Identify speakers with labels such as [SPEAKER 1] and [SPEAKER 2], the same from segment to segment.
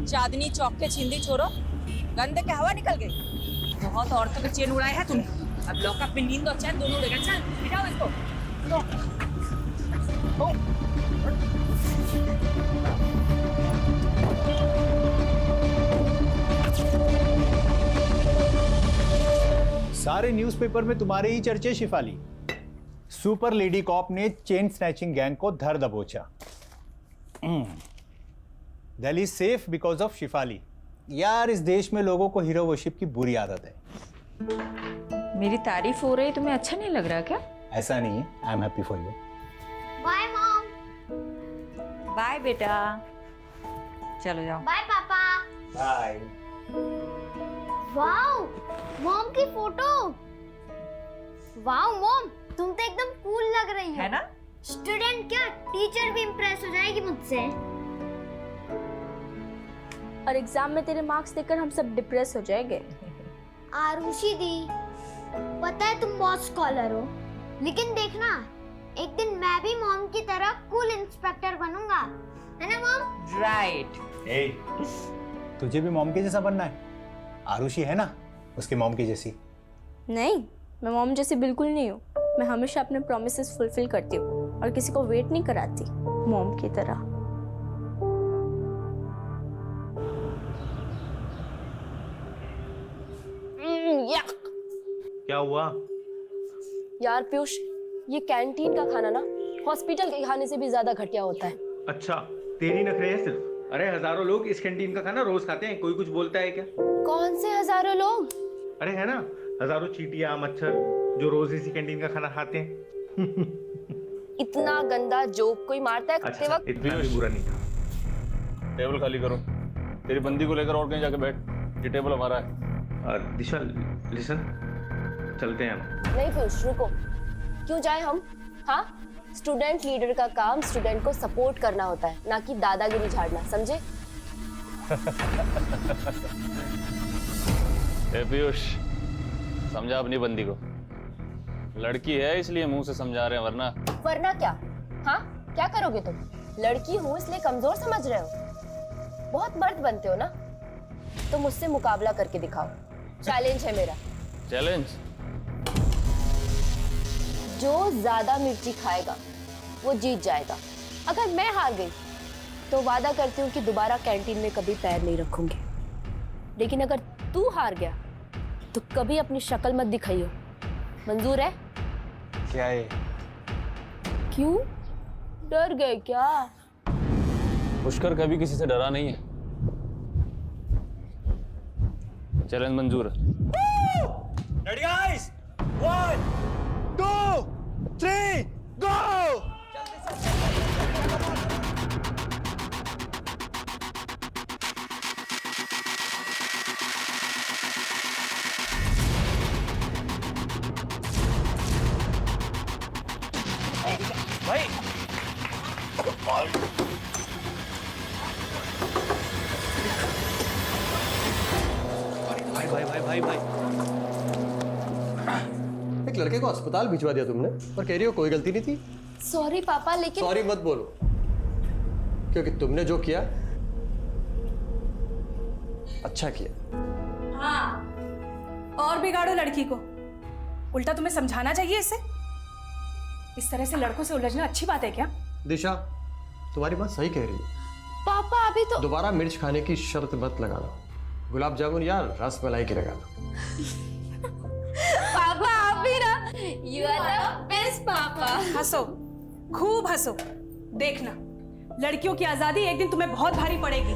[SPEAKER 1] चांदनी चौक के छिंदी छोरो, गंदे के हवा निकल गई। बहुत औरतों के चेन उड़ाए है तूने। अब लॉकअप में नींद और चैन दोनों उड़ेगा। चल बिठाओ इसको।
[SPEAKER 2] सारे न्यूज़पेपर में तुम्हारे ही चर्चे शिफाली। सुपर लेडी कॉप ने चेन स्नैचिंग गैंग को धर दबोचा। Delhi safe because of Shifali. यार इस देश में लोगों को हीरो वर्शिप की बुरी आदत है।
[SPEAKER 3] मेरी तारीफ हो रही, तुम्हें अच्छा नहीं लग रहा क्या?
[SPEAKER 2] ऐसा नहीं है, I am happy for you.
[SPEAKER 4] Bye mom.
[SPEAKER 3] Bye बेटा, चलो जाओ।
[SPEAKER 4] Bye papa.
[SPEAKER 2] Bye.
[SPEAKER 4] Wow, mom की फोटो। वाओ मॉम, तुम तो एकदम कूल लग रही हो।
[SPEAKER 3] है ना?
[SPEAKER 4] स्टूडेंट क्या, टीचर भी इम्प्रेस हो जाएगी मुझसे।
[SPEAKER 5] और एग्जाम में तेरे मार्क्स देखकर हम सब डिप्रेस हो जाएंगे।
[SPEAKER 4] आरुषि दी, पता है तुम बहुत स्कॉलर हो, लेकिन देखना एक दिन मैं भी मॉम की तरह कूल इंस्पेक्टर बनूंगा, है ना मॉम?
[SPEAKER 3] राइट।
[SPEAKER 2] ए, तुझे भी मॉम के जैसा बनना है? आरुषि है ना उसके मॉम की जैसी।
[SPEAKER 5] नहीं, मैं मॉम जैसी बिल्कुल नहीं हूँ। मैं हमेशा अपने प्रॉमिसेस फुलफिल करती हूँ और किसी को वेट नहीं कराती मॉम की तरह।
[SPEAKER 6] क्या हुआ?
[SPEAKER 7] यार पीयूष, ये कैंटीन का खाना ना हॉस्पिटल के खाने से भी ज्यादा घटिया होता है।
[SPEAKER 6] अच्छा, तेरी नखरे हैं सिर्फ। अरे हजारों लोग इस कैंटीन का खाना रोज खाते हैं, कोई कुछ बोलता है क्या?
[SPEAKER 7] कौन से हजारों लोग?
[SPEAKER 6] अरे है ना, हजारों चींटियां मच्छर जो रोज इसी कैंटीन का खाना खाते हैं।
[SPEAKER 7] इतना गंदा जोक कोई मारता है खाते
[SPEAKER 6] अच्छा,
[SPEAKER 7] वक्त?
[SPEAKER 6] इतना भी बुरा नहीं था।
[SPEAKER 8] टेबल खाली करो। तेरी बंदी को लेकर और कहीं जाके बैठ, ये टेबल हमारा है।
[SPEAKER 6] दिशा लिसन, चलते हैं हम।
[SPEAKER 7] नहीं पीयूष, रुको। क्यों जाए हम? हाँ, स्टूडेंट लीडर का काम स्टूडेंट को सपोर्ट करना होता है, ना कि दादागिरी झाड़ना, समझे?
[SPEAKER 8] ए पीयूष, समझा अपनी बंदी को। लड़की है इसलिए मुंह से समझा रहे हैं,
[SPEAKER 7] वरना क्या? हाँ, क्या करोगे तुम? लड़की हूँ इसलिए कमजोर समझ रहे हो? बहुत मर्द बनते हो ना, तो मुझसे मुकाबला करके दिखाओ। चैलेंज है मेरा।
[SPEAKER 8] चैलेंज?
[SPEAKER 7] जो ज्यादा मिर्ची खाएगा वो जीत जाएगा। अगर मैं हार गई तो वादा करती हूँ कि दोबारा कैंटीन में कभी पैर नहीं रखूंगी, लेकिन अगर तू हार गया तो कभी अपनी शक्ल मत दिखाइयो। मंजूर है?
[SPEAKER 2] क्या है?
[SPEAKER 7] क्यों डर गए क्या?
[SPEAKER 8] पुष्कर कभी किसी से डरा नहीं है। चैलेंज मंजूर है।
[SPEAKER 2] रेडी गाइस, 1 2 3 गो।
[SPEAKER 9] भाई एक लड़के को अस्पताल भिजवा दिया तुमने और कह रही हो कोई गलती नहीं थी।
[SPEAKER 7] सॉरी पापा, लेकिन
[SPEAKER 9] सॉरी मत बोलो, क्योंकि तुमने जो किया अच्छा किया।
[SPEAKER 10] हाँ, और बिगाड़ो लड़की को। उल्टा तुम्हें समझाना चाहिए इसे। इस तरह से लड़कों से उलझना अच्छी बात है क्या?
[SPEAKER 9] दिशा, तुम्हारी बात सही कह रही है।
[SPEAKER 7] पापा अभी तो
[SPEAKER 9] दोबारा मिर्च खाने की शर्त मत लगाना। गुलाब जामुन या रस मलाई की लगा लो।
[SPEAKER 7] पापा आप भी ना, यू आर द बेस्ट पापा।
[SPEAKER 10] हंसो, खूब हंसो। देखना, लड़कियों की आजादी एक दिन तुम्हें बहुत भारी पड़ेगी।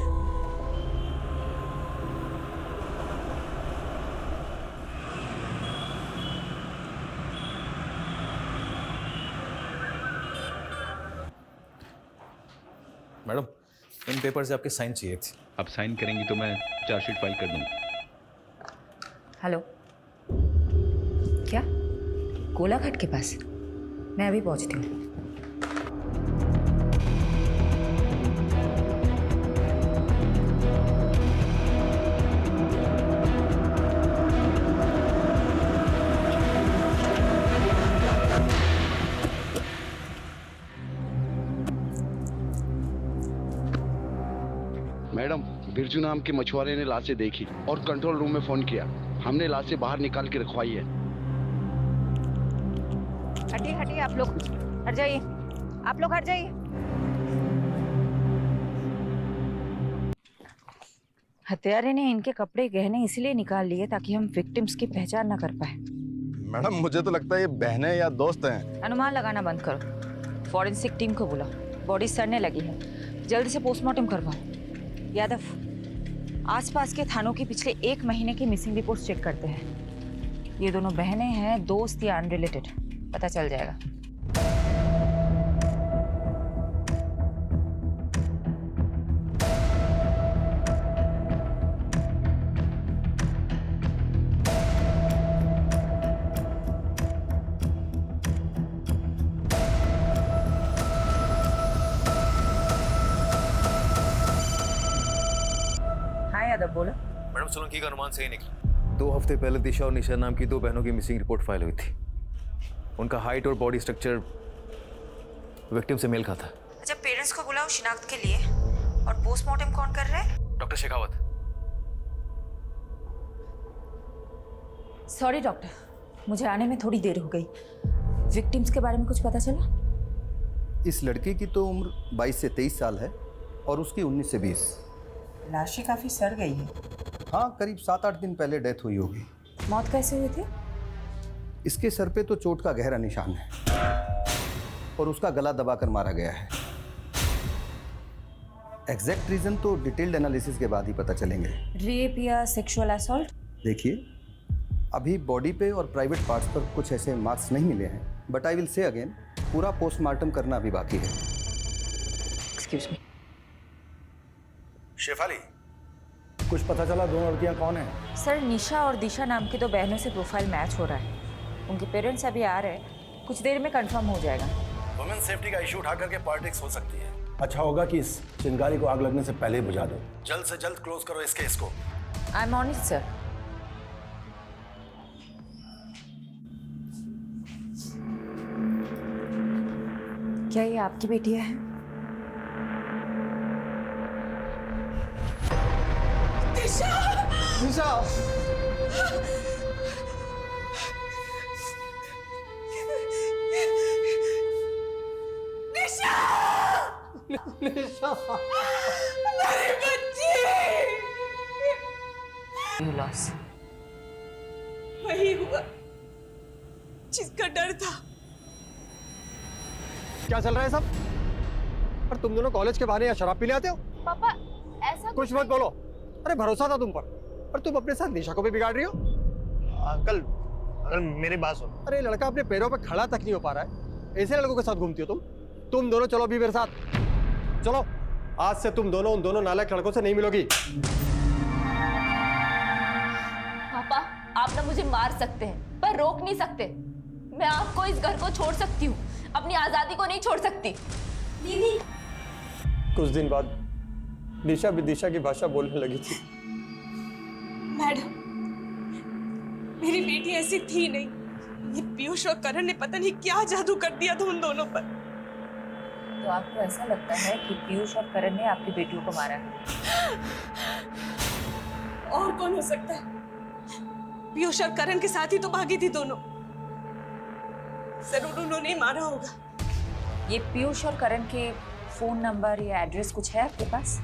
[SPEAKER 11] मैडम, इन पेपर से आपके साइन चाहिए थे।
[SPEAKER 6] आप साइन करेंगी तो मैं चार्जशीट फाइल कर दूंगा।
[SPEAKER 3] हेलो, क्या कोलाघाट के पास? मैं अभी पहुंचती हूँ।
[SPEAKER 12] मैडम, बिरजू नाम के मछुआरे ने लाशें देखी और कंट्रोल रूम में फोन किया। हमने लाशें बाहर निकाल के रखवाई है।
[SPEAKER 1] हटिए हटिए, आप लोग हट जाइए, आप लोग हट जाइए। हत्यारे ने इनके कपड़े गहने इसलिए निकाल लिए ताकि हम विक्टिम्स की पहचान ना कर पाए।
[SPEAKER 13] मैडम मुझे तो लगता है ये बहनें या दोस्त हैं।
[SPEAKER 1] अनुमान लगाना बंद करो, फॉरेंसिक टीम को बुलाओ, बॉडी सड़ने लगी है, जल्दी से पोस्टमार्टम करवाओ। यादव, आसपास के थानों की पिछले 1 महीने की मिसिंग रिपोर्ट चेक करते हैं। ये दोनों बहनें हैं, दोस्त या अनरिलेटेड, पता चल जाएगा। बोलो।
[SPEAKER 11] मैडम सोलंकी का अनुमान सही निकला। 2 हफ्ते पहले दिशा और निशा नाम की 2 बहनों की मिसिंग रिपोर्ट फाइल हुई थी। उनका हाइट और बॉडी स्ट्रक्चर विक्टिम से मेल खाता।
[SPEAKER 1] अच्छा, पेरेंट्स को बुलाओ शिनाख्त के लिए। और पोस्टमार्टम कौन कर रहा है?
[SPEAKER 11] डॉक्टर शेखावत।
[SPEAKER 1] सॉरी डॉक्टर, मुझे आने में थोड़ी देर हो गई। विक्टिम्स के बारे में कुछ पता चला?
[SPEAKER 14] इस लड़की की तो उम्र 22 से 23 साल है और उसकी 19 से 20।
[SPEAKER 1] लाशें काफी सड़ गई है।
[SPEAKER 14] हाँ, करीब 7-8 दिन पहले डेथ हुई होगी।
[SPEAKER 1] मौत कैसे हुई थी?
[SPEAKER 14] इसके सर पे तो चोट का गहरा निशान है और उसका गला दबाकर मारा गया है। एग्जैक्ट रीजन तो डिटेल्ड एनालिसिस के बाद ही पता चलेंगे।
[SPEAKER 1] रेप या सेक्सुअल असॉल्ट?
[SPEAKER 14] देखिए, अभी बॉडी पे और प्राइवेट पार्ट्स पर कुछ ऐसे मार्क्स नहीं मिले हैं, but I will say again, पूरा पोस्टमार्टम करना अभी बाकी है।
[SPEAKER 1] Excuse me.
[SPEAKER 13] शेफाली,
[SPEAKER 14] कुछ पता चला 2 लड़कियां कौन हैं?
[SPEAKER 1] सर, निशा और दिशा नाम की 2 बहनों से प्रोफाइल मैच हो रहा है। उनके पेरेंट्स अभी आ रहे हैं, कुछ देर में कंफर्म हो जाएगा।
[SPEAKER 13] वुमेन सेफ्टी का इशू उठा करके पॉलिटिक्स हो सकती है।
[SPEAKER 15] अच्छा होगा कि इस चिंगारी को आग लगने से पहले बुझा दो।
[SPEAKER 13] जल्द से जल्द क्लोज करो इस केस को।
[SPEAKER 1] I am on it sir. क्या ये आपकी बेटियां हैं?
[SPEAKER 9] निशा! निशा!
[SPEAKER 10] मेरी बच्ची!
[SPEAKER 1] You lost.
[SPEAKER 10] वही हुआ जिसका डर था।
[SPEAKER 9] क्या चल रहा है सब? पर तुम दोनों कॉलेज के बहाने यहाँ शराब पीने आते हो?
[SPEAKER 5] पापा ऐसा
[SPEAKER 9] कुछ मत बोलो। अरे भरोसा था तुम पर तुम अपने साथ निशा को भी बिगाड़ रही हो।
[SPEAKER 15] अंकल मेरी बात सुनो।
[SPEAKER 9] अरे लड़का अपने पैरों पे खड़ा तक नहीं हो पा रहा है, ऐसे लड़कों के साथ घूमती हो तुम दोनों चलो अभी मेरे साथ। चलो, आज से तुम दोनों उन दोनों नालायक लड़कों से नहीं मिलोगी।
[SPEAKER 7] पापा, आप ना मुझे मार सकते हैं पर रोक नहीं सकते। मैं आपको इस घर को छोड़ सकती हूँ, अपनी आजादी को नहीं छोड़ सकती।
[SPEAKER 10] दीदी,
[SPEAKER 9] कुछ दिन बाद निशा विदिशा की भाषा बोलने लगी थी।
[SPEAKER 10] मैडम, मेरी बेटी ऐसी थी नहीं। ये पीयूष और करण ने पता नहीं क्या जादू कर दिया था उन दोनों पर।
[SPEAKER 1] तो आपको ऐसा लगता है कि पीयूष और करण ने आपकी बेटियों को मारा है?
[SPEAKER 10] और कौन हो सकता है? पीयूष और करण के साथ ही तो भागी थी दोनों। जरूर उन्होंने ही मारा होगा।
[SPEAKER 1] ये पीयूष और करण के फोन नंबर या एड्रेस कुछ है आपके पास?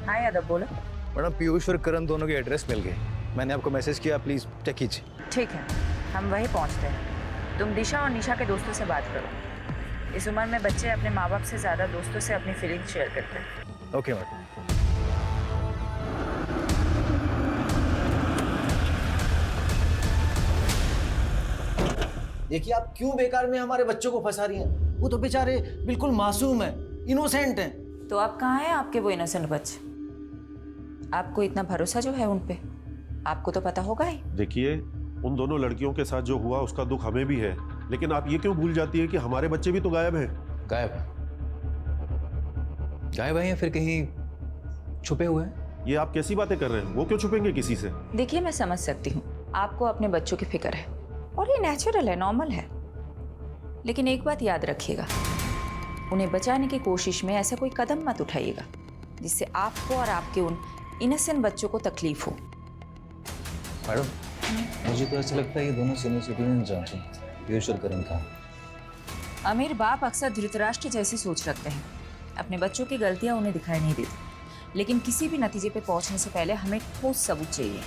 [SPEAKER 1] हाँ यादव, बोलो।
[SPEAKER 11] मैडम, पीयूष और करण दोनों के एड्रेस मिल गए। मैंने आपको मैसेज किया, प्लीज चेक कीजिए।
[SPEAKER 1] ठीक है, हम वहीं पहुंचते हैं। तुम दिशा और निशा के दोस्तों से बात करो। इस उम्र में बच्चे अपने माँ बाप से ज्यादा दोस्तों से अपनी फीलिंग्स शेयर करते हैं।
[SPEAKER 11] Okay madam.
[SPEAKER 16] देखिए, आप क्यों बेकार में हमारे बच्चों को फंसा रही हैं? वो तो बेचारे बिल्कुल मासूम हैं, इनोसेंट हैं।
[SPEAKER 1] तो आप कहाँ हैं आपके वो इनोसेंट बच्चे? आपको इतना भरोसा जो है उन पे, आपको तो पता होगा ही।
[SPEAKER 17] देखिए, उन दोनों लड़कियों के साथ जो हुआ उसका दुख हमें भी है, लेकिन आप ये क्यों भूल जाती है कि हमारे बच्चे भी तो गायब हैं।
[SPEAKER 11] गायब है या फिर कहीं छुपे हुए हैं?
[SPEAKER 17] ये आप कैसी बातें कर रहे हैं? वो क्यों छुपेंगे किसी से?
[SPEAKER 1] देखिए, मैं समझ सकती हूँ आपको अपने बच्चों की फिक्र है और ये नेचुरल है, नॉर्मल है, लेकिन एक बात याद रखिएगा, उन्हें बचाने की कोशिश में ऐसा कोई कदम मत उठाइएगा जिससे आपको और आपके उन इनोसेंट बच्चों को तकलीफ हो।
[SPEAKER 18] मैडम मुझे तो ऐसा लगता है ये दोनों सीनियर सिटीजन जांचें पीयूष और करण का।
[SPEAKER 1] अमीर बाप अक्सर धृतराष्ट्र जैसी सोच रखते हैं। अपने बच्चों की गलतियां उन्हें दिखाई नहीं देती, लेकिन किसी भी नतीजे पे पहुंचने से पहले हमें ठोस सबूत चाहिए।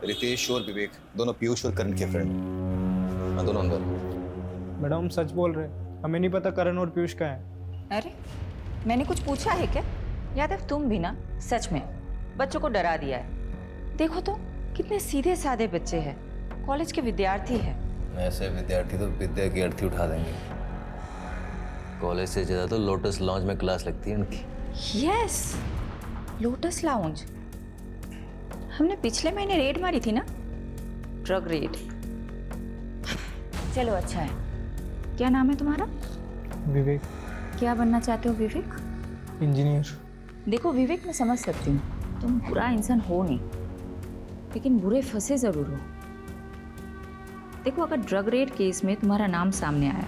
[SPEAKER 11] रितेश और विवेक दोनों पीयूष और करण के फ्रेंड, हाँ दोनों अंदर।
[SPEAKER 19] मैडम सच बोल रहे हैं, हमें नहीं पता करण और पीयूष का है।
[SPEAKER 1] अरे मैंने कुछ पूछा है क्या? यादव तुम भी ना सच में बच्चों को डरा दिया है। देखो तो कितने सीधे साधे बच्चे हैं, कॉलेज के विद्यार्थी हैं।
[SPEAKER 11] ऐसे विद्यार्थी तो विद्या की अर्थी उठा देंगे। कॉलेज से ज्यादा तो लोटस लॉन्च में क्लास लगती है उनकी।
[SPEAKER 1] Yes, lotus lounge. हमने पिछले महीने रेड मारी थी ना, ड्रग रेड। चलो अच्छा है। क्या नाम है तुम्हारा?
[SPEAKER 19] विवेक।
[SPEAKER 1] क्या बनना चाहते हो विवेक?
[SPEAKER 19] इंजीनियर।
[SPEAKER 1] देखो विवेक, मैं समझ सकती हूँ तुम बुरा इंसान हो नहीं, लेकिन बुरे फंसे जरूर हो। देखो अगर ड्रग रेड केस में तुम्हारा नाम सामने आया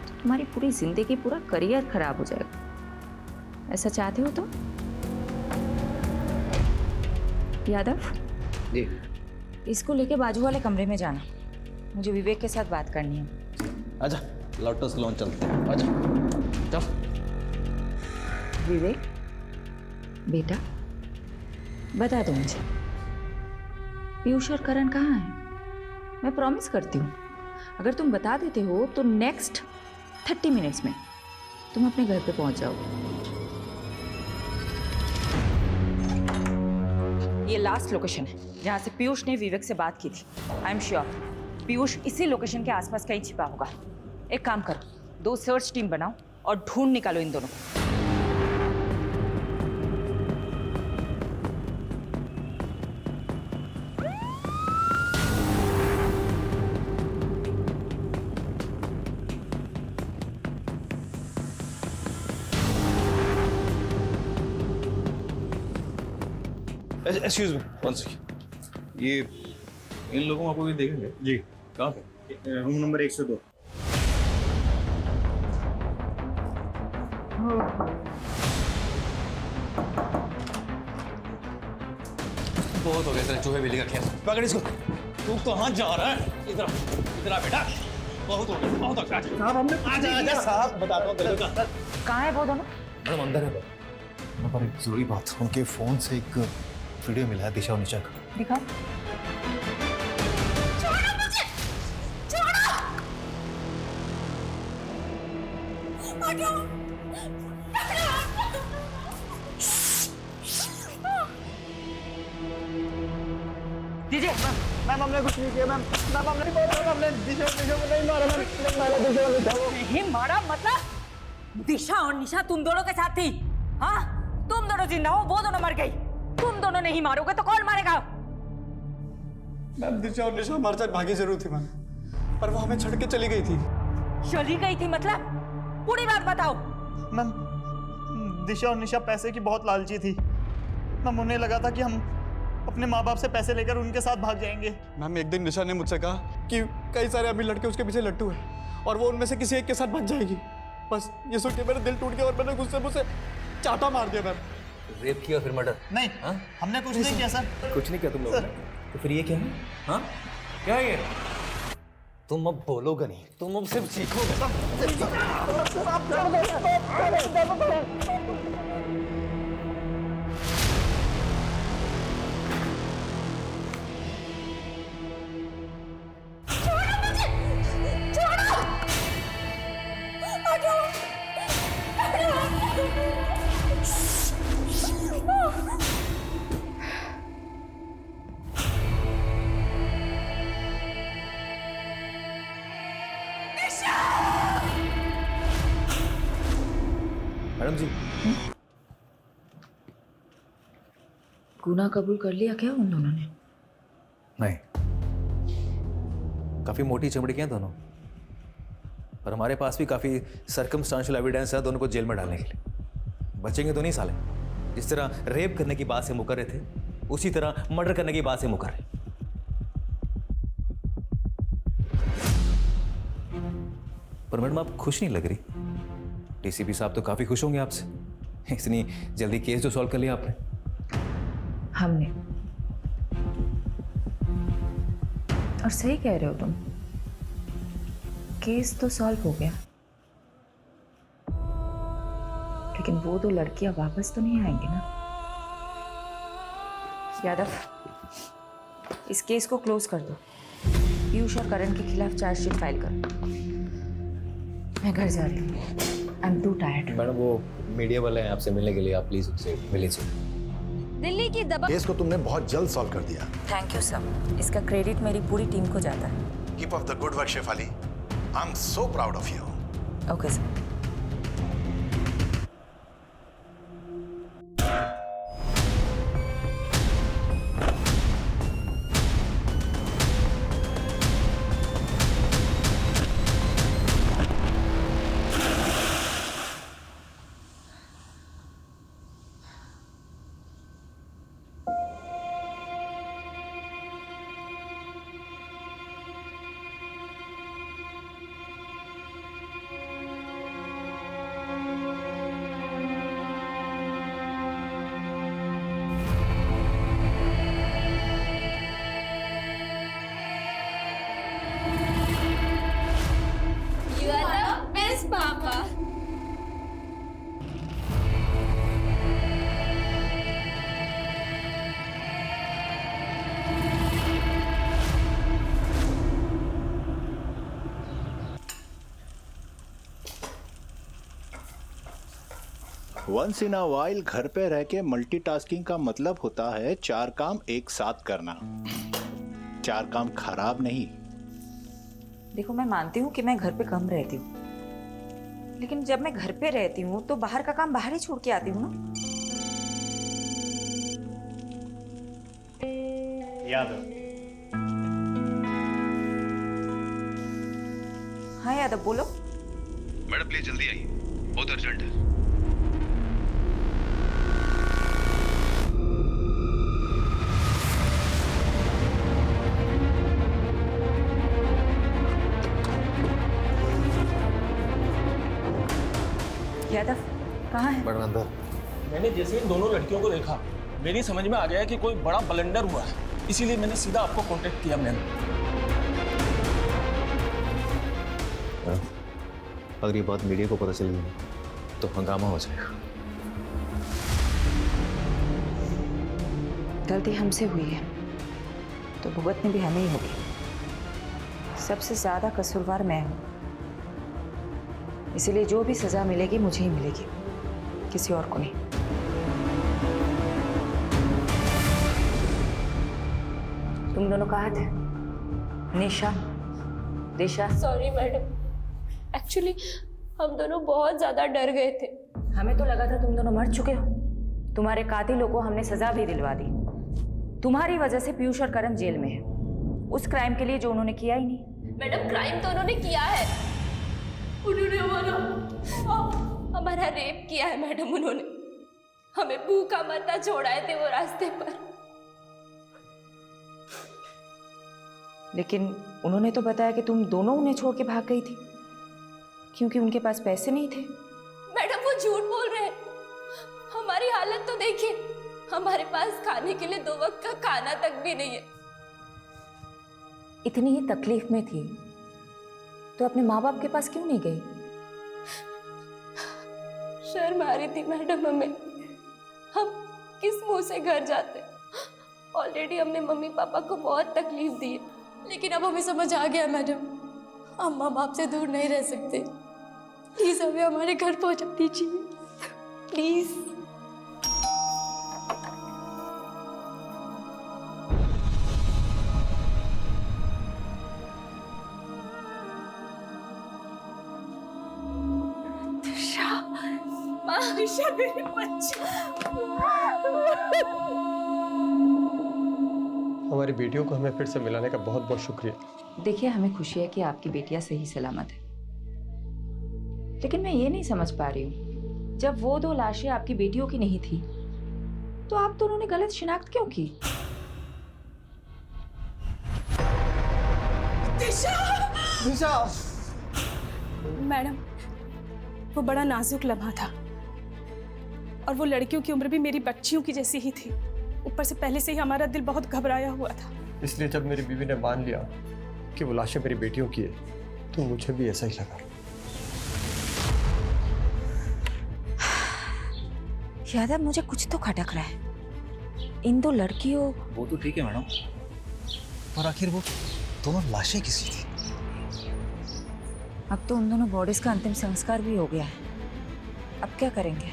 [SPEAKER 1] तो तुम्हारी पूरी जिंदगी, पूरा करियर खराब हो जाएगा। ऐसा चाहते हो तुम? यादव
[SPEAKER 11] जी।
[SPEAKER 1] इसको लेके बाजू वाले कमरे में जाना, मुझे विवेक के साथ बात करनी है।
[SPEAKER 11] आजा लोटस लॉन्च चलते हैं, आजा चल।
[SPEAKER 1] विवेक बेटा बता दो मुझे, पीयूष और करण कहाँ हैं? मैं प्रॉमिस करती हूँ अगर तुम बता देते हो तो नेक्स्ट 30 मिनट्स में तुम अपने घर पे पहुंच जाओगे। ये लास्ट लोकेशन है जहाँ से पीयूष ने विवेक से बात की थी। आई एम श्योर पीयूष इसी लोकेशन के आसपास कहीं छिपा होगा। एक काम करो, 2 सर्च टीम बनाओ और ढूंढ निकालो इन दोनों को।
[SPEAKER 18] एक्सक्यूज मी वन सेकंड, ये इन लोगों को भी देखेंगे जी? कहाँ पे?
[SPEAKER 15] Room number 102।
[SPEAKER 11] बहुत हो गया तेरे चूहे बिल्ली का खेल।
[SPEAKER 18] पकड़ इसको। तू कहाँ जा रहा है? इधर इधर आ बेटा। बहुत हो गया, बहुत हो गया। साहब हमने आजा साहब बताता हूँ तेरे को।
[SPEAKER 1] कहाँ है वो दोनों?
[SPEAKER 11] मैडम अंदर है। पर एक जरूरी बात, उनके फोन से एक वीडियो मिला है दिशा और निशा का।
[SPEAKER 1] दिखाओ।
[SPEAKER 4] छोड़ो मुझे, छोड़ो।
[SPEAKER 1] दीजिए।
[SPEAKER 15] मैम हमने कुछ नहीं किया मैम। मैम हमने नहीं मारा, हमने दिशा को नहीं मारा मैम। नहीं मारा दिशा को, निशा को।
[SPEAKER 1] नहीं मारा मतलब? दिशा और निशा तुम दोनों के साथ थी? हाँ, तुम दोनों जिंदा हो, वो दोनों मर गई। तुम दोनों नहीं मारोगे तो कौन मारेगा?
[SPEAKER 15] मैम दिशा और निशा हमारे साथ भागी जरूर थी मैम, पर वो हमें छोड़ के चली गई थी।
[SPEAKER 1] चली गई थी मतलब? पूरी बात बताओ।
[SPEAKER 15] मैम दिशा और निशा पैसे की बहुत लालची थी मैम। उन्हें लगा था कि हम अपने माँ बाप से पैसे लेकर उनके साथ भाग जाएंगे। मैम एक दिन निशा ने मुझसे कहा कि कई सारे अभी लड़के उसके पीछे लट्टू हैं और वो उनमें से किसी एक के साथ बच जाएगी। बस ये सुन के मेरा दिल टूट गया और मैंने गुस्से मुझसे चाटा मार दिया मैम।
[SPEAKER 11] रेप किया फिर मर्डर?
[SPEAKER 15] नहीं हमने कुछ नहीं किया सर।
[SPEAKER 11] कुछ नहीं किया तुम लोगों ने? तो फिर ये क्या है? हाँ क्या है ये? तुम अब बोलोगे नहीं, तुम अब सिर्फ सीखोगे। मैडम जी
[SPEAKER 1] गुनाह कबूल कर लिया क्या उन दोनों ने?
[SPEAKER 11] नहीं, काफी मोटी चमड़ी के हैं दोनों, पर हमारे पास भी काफी सर्कमस्टांशियल एविडेंस है दोनों को जेल में डालने के लिए। बचेंगे तो नहीं साले। जिस तरह रेप करने की बात से मुकर रहे थे, उसी तरह मर्डर करने की बात से मुकर रहे। पर मैडम आप खुश नहीं लग रही। डीसीपी साहब तो काफी खुश होंगे आपसे, इतनी जल्दी केस जो सॉल्व कर लिया आपने।
[SPEAKER 1] हमने। और सही कह रहे हो तुम, केस तो सॉल्व हो गया, लेकिन वो दो लड़कियां वापस तो नहीं आएंगी ना। यादव, इस केस को क्लोज कर दो। पीयूष और करण के खिलाफ चार्जशीट फाइल कर। मैं घर जा रही हूँ। I am to tired.
[SPEAKER 11] Madam वो मीडिया वाले हैं आपसे मिलने के लिए, आप प्लीज उससे मिल लीजिए।
[SPEAKER 1] दिल्ली की दबा
[SPEAKER 13] केस को तुमने बहुत जल्द सॉल्व कर दिया।
[SPEAKER 1] थैंक यू सर, इसका क्रेडिट मेरी पूरी टीम को जाता है।
[SPEAKER 13] Keep up the good work Shefali, I am so proud of you.
[SPEAKER 1] Okay sir.
[SPEAKER 2] Once in a while घर पे रह के मल्टीटास्किंग का मतलब होता है 4 काम एक साथ करना। 4 काम खराब नहीं।
[SPEAKER 1] देखो, मैं मानती हूँ कि मैं घर पे कम रहती हूँ, लेकिन जब मैं घर पे रहती हूँ तो बाहर का काम बाहर ही छोड़ के आती हूँ ना।
[SPEAKER 2] यादव।
[SPEAKER 1] हाँ यादव, बोलो।
[SPEAKER 13] मैडम प्लीज जल्दी आइए, बहुत अर्जेंट है।
[SPEAKER 1] यादव कहाँ है?
[SPEAKER 11] मैडम अंदर।
[SPEAKER 18] मैंने जैसे इन दोनों लड़कियों को देखा, मेरी समझ में आ गया कि कोई बड़ा ब्लंडर हुआ है, इसीलिए मैंने सीधा आपको कांटेक्ट किया। मैम,
[SPEAKER 11] अगर ये बात मीडिया को पता चल गई तो हंगामा हो जाएगा।
[SPEAKER 1] गलती हमसे हुई है तो भुगतनी भी हमें ही होगी। सबसे ज्यादा कसूरवार मैं हूँ, इसीलिए जो भी सजा मिलेगी मुझे ही मिलेगी, किसी और को नहीं। तुम दोनों कहाँ थे? निशा, दिशा?
[SPEAKER 5] सॉरी मैडम, एक्चुअली हम दोनों बहुत ज्यादा डर गए थे।
[SPEAKER 1] हमें तो लगा था तुम दोनों मर चुके हो। तुम्हारे कातिलों को हमने सजा भी दिलवा दी। तुम्हारी वजह से पीयूष और करण जेल में है, उस क्राइम के लिए जो उन्होंने किया ही नहीं।
[SPEAKER 5] मैडम, क्राइम तो उन्होंने किया है। उन्होंने हमारा रेप किया है मैडम। उन्होंने हमें भूखा मरना छोड़ाए थे वो रास्ते पर।
[SPEAKER 1] लेकिन उन्होंने तो बताया कि तुम दोनों उन्हें छोड़ के भाग गई थी क्योंकि उनके पास पैसे नहीं थे।
[SPEAKER 5] मैडम वो झूठ बोल रहे हैं। हमारी हालत तो देखिए, हमारे पास खाने के लिए 2 वक्त का खाना तक भी नहीं है।
[SPEAKER 1] इतनी ही तकलीफ में थी तो अपने माँ बाप के पास क्यों नहीं गई?
[SPEAKER 5] शर्म आ रही थी मैडम हमें। हम किस मुंह से घर जाते? ऑलरेडी हमने मम्मी पापा को बहुत तकलीफ दी है, लेकिन अब हमें समझ आ गया मैडम, हम माँ बाप से दूर नहीं रह सकते। प्लीज हमें हमारे घर पहुंचा दीजिए, प्लीज। मेरे बच्चे।
[SPEAKER 9] हमारी बेटियों को हमें फिर से मिलाने का बहुत बहुत शुक्रिया।
[SPEAKER 1] देखिए, हमें खुशी है कि आपकी बेटियां सही सलामत है, लेकिन मैं ये नहीं समझ पा रही हूँ, जब वो 2 लाशें आपकी बेटियों की नहीं थी तो आप दोनों ने गलत शिनाख्त क्यों की?
[SPEAKER 10] दिशा!
[SPEAKER 9] दिशा!
[SPEAKER 10] मैडम, वो बड़ा नाजुक लम्हा था और वो लड़कियों की उम्र भी मेरी बच्चियों की जैसी ही थी। ऊपर से पहले से ही हमारा दिल बहुत घबराया हुआ था।
[SPEAKER 9] इसलिए जब मेरी बीवी ने मान लिया कि वो लाशें मेरी बेटियों की है तो मुझे भी ऐसा ही लगा।
[SPEAKER 1] यादव, मुझे कुछ तो खटक रहा है। इन दो लड़कियों...
[SPEAKER 11] वो तो ठीक है मैडम, पर आखिर वो दोनों लाशें किसी थी?
[SPEAKER 1] अब तो उन दोनों बॉडीज का अंतिम संस्कार भी हो गया है। अब क्या करेंगे?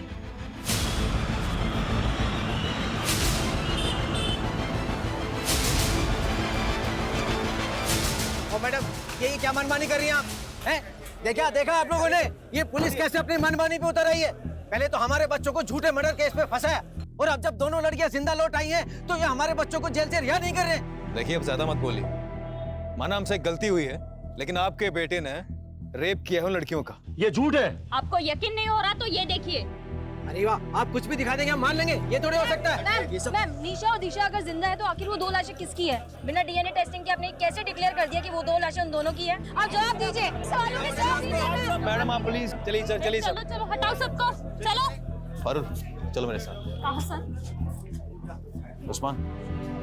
[SPEAKER 16] ओ मैडम, ये क्या मनमानी कर रही हैं आप? हैं? देखा आप लोगों ने ये पुलिस कैसे अपनी मनमानी पे उतर आई है? पहले तो हमारे बच्चों को झूठे मर्डर केस में फंसाया और अब जब दोनों लड़कियां जिंदा लौट आई हैं तो ये हमारे बच्चों को जेल से रिहा नहीं कर रहे।
[SPEAKER 11] देखिए, अब ज्यादा मत बोलिए। माना हमसे गलती हुई है, लेकिन आपके बेटे ने रेप किया है उन लड़कियों का।
[SPEAKER 17] ये झूठ है।
[SPEAKER 5] आपको यकीन नहीं हो रहा तो ये देखिए।
[SPEAKER 16] अरे वाह, आप कुछ भी दिखा देंगे हम मान लेंगे, ये थोड़ी हो सकता है।
[SPEAKER 5] मैम, निशा और दिशा अगर जिंदा है तो आखिर वो दो लाशें किसकी है? बिना डीएनए टेस्टिंग के आपने कैसे डिक्लेयर कर दिया कि वो दो लाशें उन दोनों की है? आप जवाब दीजिए। सवालों के जवाब दीजिए।
[SPEAKER 11] मैडम आप प्लीज चलिए सर, चलिए सर।
[SPEAKER 5] चलो हटाओ सबको, चलो।
[SPEAKER 11] फारूक चलो मेरे साथ।
[SPEAKER 5] कहाँ सर?
[SPEAKER 11] उस्मान,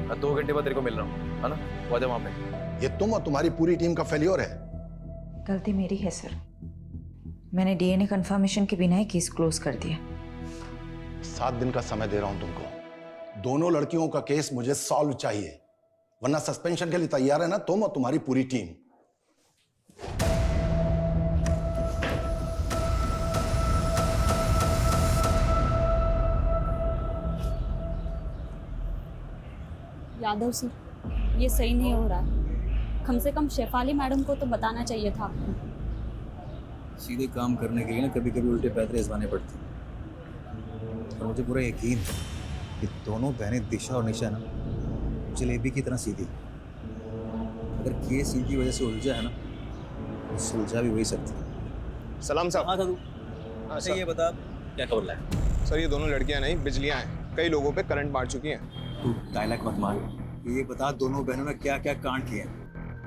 [SPEAKER 11] मैं 2 घंटे बाद तेरे को मिल रहा हूँ, है ना? वो आजा वहाँ पे।
[SPEAKER 13] ये तुम और तुम्हारी पूरी टीम का फेल्योर है।
[SPEAKER 1] गलती मेरी है सर। मैंने डीएनए कंफर्मेशन के बिना ही केस क्लोज कर दिया।
[SPEAKER 13] 7 दिन का समय दे रहा हूं तुमको। दोनों लड़कियों का केस मुझे सॉल्व चाहिए, वरना सस्पेंशन के लिए तैयार है ना तुम और तुम्हारी पूरी टीम?
[SPEAKER 5] यादव सर, ये सही नहीं हो रहा है। कम से कम शेफाली मैडम को तो बताना चाहिए था आपको।
[SPEAKER 11] सीधे काम करने के लिए ना कभी कभी उल्टे पैतरे आजमाने पड़ते हैं। और मुझे पूरा यकीन है कि दोनों बहनें दिशा और निशा ना जलेबी की तरह सीधी। अगर केस इनकी वजह से उलझा है ना तो सुलझा भी वही सकती है।
[SPEAKER 20] सलाम साहब।
[SPEAKER 11] हाँ था तू। अच्छा ये बता क्या खबर है?
[SPEAKER 20] सर, ये दोनों लड़कियां नहीं बिजलियां हैं। कई लोगों पे करंट मार चुकी हैं।
[SPEAKER 11] तू डायलॉग मत मार, ये बता दोनों बहनों ने क्या क्या कांड किए हैं?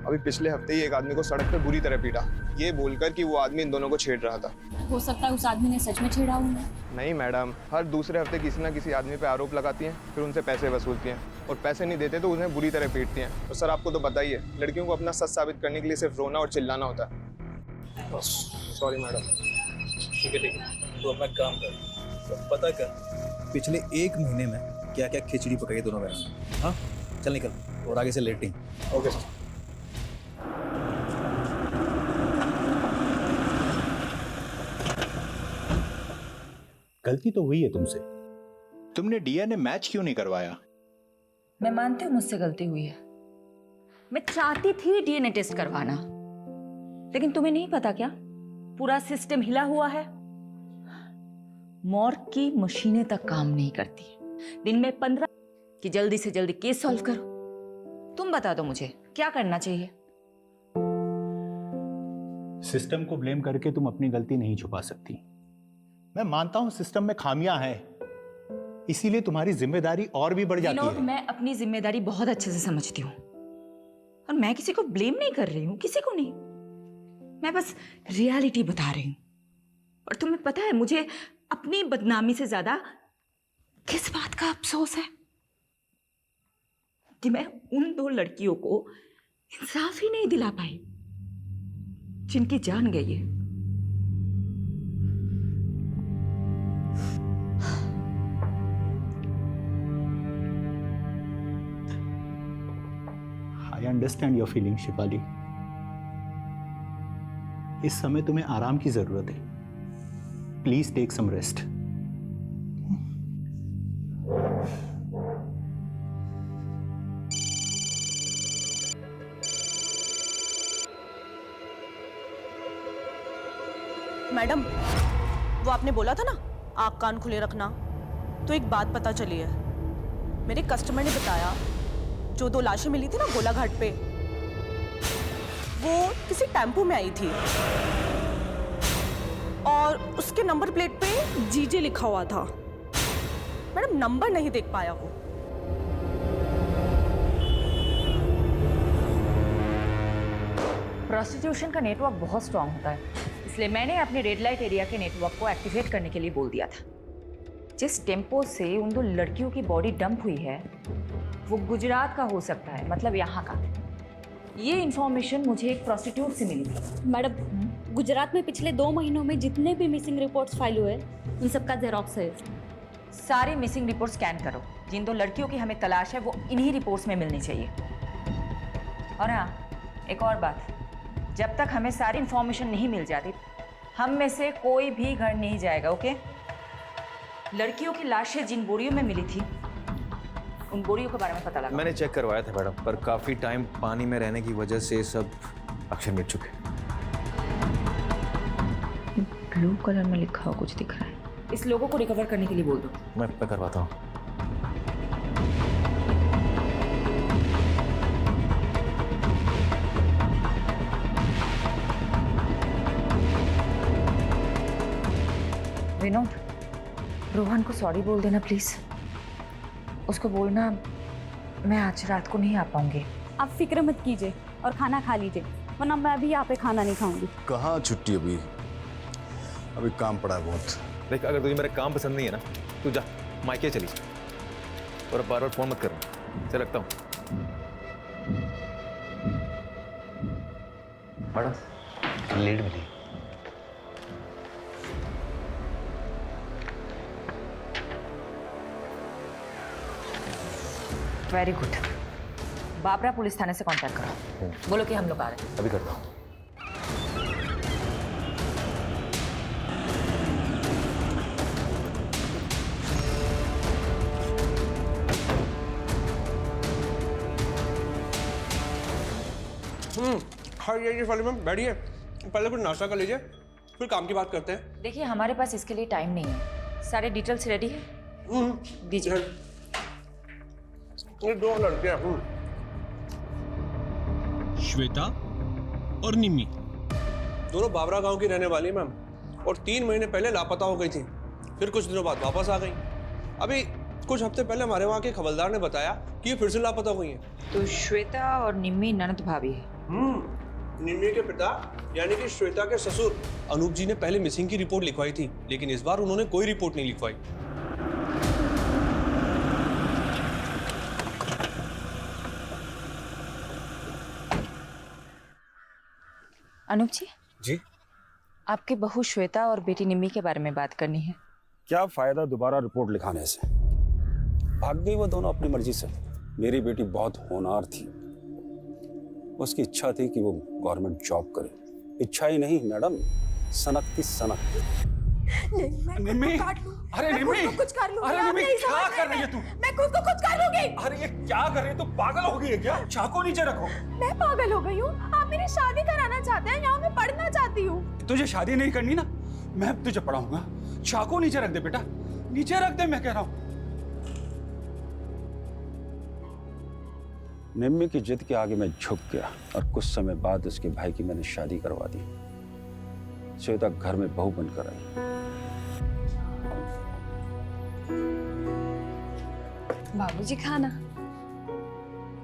[SPEAKER 20] अभी पिछले हफ्ते ही एक आदमी को सड़क पे बुरी तरह पीटा, ये बोलकर कि वो आदमी इन दोनों को छेड़ रहा था।
[SPEAKER 5] हो सकता है उस आदमी ने सच में छेड़ा उन्हें।
[SPEAKER 20] नहीं मैडम, हर दूसरे हफ्ते किसी ना किसी आदमी पे आरोप लगाती हैं, फिर उनसे पैसे वसूलती हैं और पैसे नहीं देते तो उन्हें बुरी तरह पीटती हैं। और सर आपको तो बताइए, लड़कियों को अपना सच साबित करने के लिए सिर्फ रोना और चिल्लाना होता है। Sorry madam.
[SPEAKER 11] ठीक है, तो अपना काम कर, पता कर पिछले 1 महीने में क्या क्या खिचड़ी पकाई दोनों बहनों ने। हाँ चल निकल, और आगे से लेट नहीं।
[SPEAKER 20] Okay sir.
[SPEAKER 2] गलती तो हुई है तुमसे। तुमने डीएनए मैच क्यों नहीं करवाया?
[SPEAKER 1] मैं मानती हूँ मुझसे गलती हुई है। मैं चाहती थी डीएनए टेस्ट करवाना, लेकिन तुम्हें नहीं पता क्या, पूरा सिस्टम हिला हुआ है। मॉर्ग की मशीनें तक काम नहीं करती। दिन में 15 कि जल्दी से जल्दी केस सॉल्व करो। तुम बता दो मुझे क्या करना चाहिए।
[SPEAKER 2] सिस्टम को ब्लेम करके तुम अपनी गलती नहीं छुपा सकती। मैं मानता हूं सिस्टम में खामियां हैं, इसीलिए तुम्हारी जिम्मेदारी और भी बढ़ जाती है।
[SPEAKER 1] मैं अपनी जिम्मेदारी बहुत अच्छे से समझती हूँ और मैं किसी को ब्लेम नहीं कर रही हूँ, किसी को नहीं। मैं बस रियलिटी बता रही हूँ। और तुम्हें पता है मुझे अपनी बदनामी से ज्यादा किस बात का अफसोस है कि मैं उन 2 लड़कियों को इंसाफ ही नहीं दिला पाई जिनकी जान गई है।
[SPEAKER 2] I understand your feeling Shifali. इस समय तुम्हें आराम की जरूरत है। Please take some rest.
[SPEAKER 21] Madam, वो आपने बोला था ना आँख कान खुले रखना, तो एक बात पता चली है। मेरे कस्टमर ने बताया जो 2 लाशें मिली थी ना गोलाघाट पे, वो किसी टेम्पो में आई थी और उसके नंबर प्लेट पे जीजे लिखा हुआ था। मैडम नंबर नहीं देख पाया वो।
[SPEAKER 1] प्रोस्टिट्यूशन का नेटवर्क बहुत स्ट्रांग होता है, इसलिए मैंने अपने रेड लाइट एरिया के नेटवर्क को एक्टिवेट करने के लिए बोल दिया था। जिस टेम्पो से उन 2 लड़कियों की बॉडी डंप हुई है वो गुजरात का हो सकता है, मतलब यहाँ का। ये इंफॉर्मेशन मुझे एक प्रोस्टिट्यूट से मिली थी।
[SPEAKER 8] मैडम, गुजरात में पिछले 2 महीनों में जितने भी मिसिंग रिपोर्ट्स फाइल हुए उन सबका जेरोक्स है।
[SPEAKER 1] सारे मिसिंग रिपोर्ट स्कैन करो। जिन 2 लड़कियों की हमें तलाश है वो इन्हीं रिपोर्ट्स में मिलनी चाहिए। और हाँ, एक और बात, जब तक हमें सारी इंफॉर्मेशन नहीं मिल जाती हम में से कोई भी घर नहीं जाएगा, ओके? लड़कियों की लाशें जिन बोरियों में मिली थी उन बोरियों के बारे में पता लगा।
[SPEAKER 11] मैंने चेक करवाया था मैडम, पर काफ़ी टाइम पानी में रहने की वजह से सब अक्षर मिट चुके।
[SPEAKER 1] ब्लू कलर में लिखा हुआ कुछ दिख रहा है। इस लोगों को रिकवर करने के लिए बोल दो।
[SPEAKER 11] मैं करवाता हूँ।
[SPEAKER 1] विनोद, रोहन को सॉरी बोल देना प्लीज। उसको बोलना मैं आज रात को नहीं आ पाऊंगी।
[SPEAKER 8] आप फिक्र मत कीजिए और खाना खा लीजिए, वरना मैं अभी यहाँ पे खाना नहीं खाऊंगी।
[SPEAKER 13] कहाँ छुट्टी? अभी काम पड़ा है बहुत।
[SPEAKER 11] देख, अगर तुझे मेरा काम पसंद नहीं है ना, तू जा मायके चली और बार बार फोन मत करना। चल रखता हूँ।
[SPEAKER 6] मैडम लीड मिली।
[SPEAKER 1] Very good. बाबरा पुलिस थाने से कांटेक्ट करो, बोलो कि हम लोग आ रहे हैं।
[SPEAKER 11] अभी करता हूँ।
[SPEAKER 9] हाँ ये वाले मैम बैठिए, पहले कुछ नाश्ता कर लीजिए फिर काम की बात करते हैं।
[SPEAKER 1] देखिए, हमारे पास इसके लिए टाइम नहीं है। सारे डिटेल्स रेडी है, दीजिए।
[SPEAKER 9] ये 2 लड़के हैं,
[SPEAKER 18] श्वेता और निम्मी,
[SPEAKER 9] दोनों बाबरा गांव की रहने वाली मैम, और 3 महीने पहले लापता हो गई थी, फिर कुछ दिनों बाद वापस आ गई। अभी कुछ हफ्ते पहले हमारे वहाँ के खबरदार ने बताया कि ये फिर से लापता हो गई हैं।
[SPEAKER 1] तो श्वेता और निम्मी ननद भाभी है।
[SPEAKER 9] निम्मी के पिता यानी कि श्वेता के ससुर अनूप जी ने पहले मिसिंग की रिपोर्ट लिखवाई थी, लेकिन इस बार उन्होंने कोई रिपोर्ट नहीं लिखवाई।
[SPEAKER 1] अनूप जी,
[SPEAKER 22] जी
[SPEAKER 1] आपके बहू श्वेता और बेटी निम्मी के बारे में बात करनी है।
[SPEAKER 22] क्या फायदा दोबारा रिपोर्ट लिखाने से? भाग गई वो दोनों अपनी मर्जी से। मेरी बेटी बहुत होनहार थी, उसकी इच्छा थी कि वो गवर्नमेंट जॉब करे। इच्छा ही नहीं मैडम, सनक थी सनक।
[SPEAKER 18] निम्मी, अरे निम्मी,
[SPEAKER 21] कुछ कर लूंगी।
[SPEAKER 18] अरे निम्मी, क्या कर रही है तू?
[SPEAKER 21] मैं खुद को कुछ कर लूंगी।
[SPEAKER 18] अरे ये क्या कर रही है? तू पागल हो गई है क्या? चाकू नीचे रखो।
[SPEAKER 21] मैं पागल हो गई हूँ? आप मेरी शादी कराना चाहते हैं? यहाँ मैं पढ़ना चाहती हूँ।
[SPEAKER 18] तुझे शादी नहीं करनी ना, मैं तुझे पढ़ाऊंगा। चाकू नीचे रख दे बेटा, नीचे रख दे, मैं कह रहा हूँ।
[SPEAKER 22] निम्मी की जिद के आगे मैं झुक गया और कुछ समय बाद उसके भाई की मैंने शादी करवा दी। श्वेता घर में बहू बनकर आई।
[SPEAKER 3] बाबूजी खाना।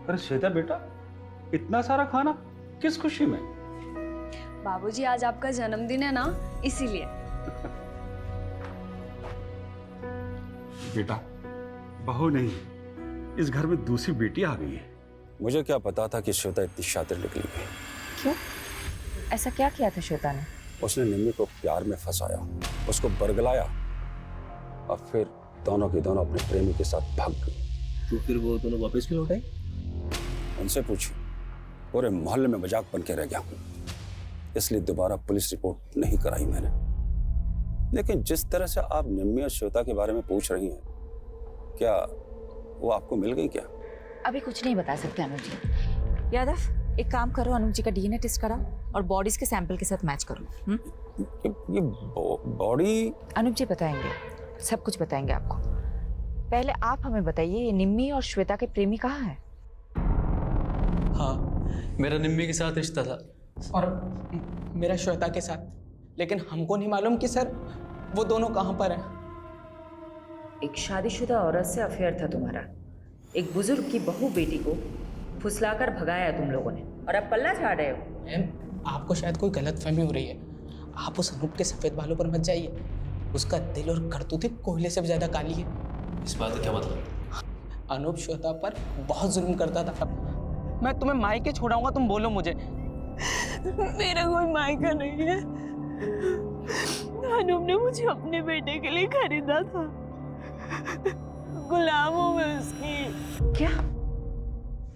[SPEAKER 22] अरे श्वेता बेटा, इतना सारा खाना किस खुशी में?
[SPEAKER 3] बाबूजी आज आपका जन्मदिन है ना, इसीलिए।
[SPEAKER 22] बेटा, बहू नहीं, इस घर में दूसरी बेटी आ गई है। मुझे क्या पता था कि श्वेता इतनी शातिर निकली है।
[SPEAKER 1] क्यों? ऐसा क्या किया था श्वेता ने?
[SPEAKER 22] उसने निम्मी को प्यार में फंसाया, उसको बरगलाया और फिर दोनों के दोनों अपने प्रेमी के साथ भाग गई।
[SPEAKER 18] तो फिर वो दोनों वापस क्यों लौटे?
[SPEAKER 22] उनसे पूछी, पूरे मोहल्ले में मजाक बन के रह गया हूँ, इसलिए दोबारा पुलिस रिपोर्ट नहीं कराई मैंने। लेकिन जिस तरह से आप निम्मी और श्वेता के बारे में पूछ रही हैं, क्या वो आपको मिल गई क्या?
[SPEAKER 1] अभी कुछ नहीं बता सकते अनुज जी। यादव, एक काम करो, अनुज जी का डीएनए टेस्ट कराओ और बॉडीज के सैंपल के साथ मैच करो।
[SPEAKER 22] ये बॉडी?
[SPEAKER 1] अनुज जी बताएंगे, सब कुछ बताएंगे आपको। पहले आप हमें बताइए, ये निम्मी और श्वेता के प्रेमी कहाँ हैं?
[SPEAKER 23] हाँ, मेरा निम्मी के साथ रिश्ता था
[SPEAKER 24] और मेरा श्वेता के साथ, लेकिन हमको नहीं मालूम कि सर वो दोनों कहाँ पर हैं।
[SPEAKER 1] एक शादीशुदा औरत से अफेयर था तुम्हारा, एक बुजुर्ग की बहू बेटी को फुसलाकर भगाया तुम लोगों ने, और अब पल्ला झाड़ रहे हो।
[SPEAKER 24] मैम, आपको शायद कोई गलतफहमी हो रही है। आप उस अनूप के सफेद बालों पर मत जाइए। उसका दिल और करतूतें कोयले से भी ज्यादा काली है।
[SPEAKER 23] इस बात का क्या मतलब?
[SPEAKER 24] अनूप श्वेता पर बहुत जुल्म करता था। मैं तुम्हें मायके छोड़ाऊंगा, तुम बोलो मुझे।
[SPEAKER 5] मेरा कोई मायका नहीं है। अनूप ने मुझे अपने बेटे के लिए खरीदा था। गुलाम हूँ मैं उसकी।
[SPEAKER 1] क्या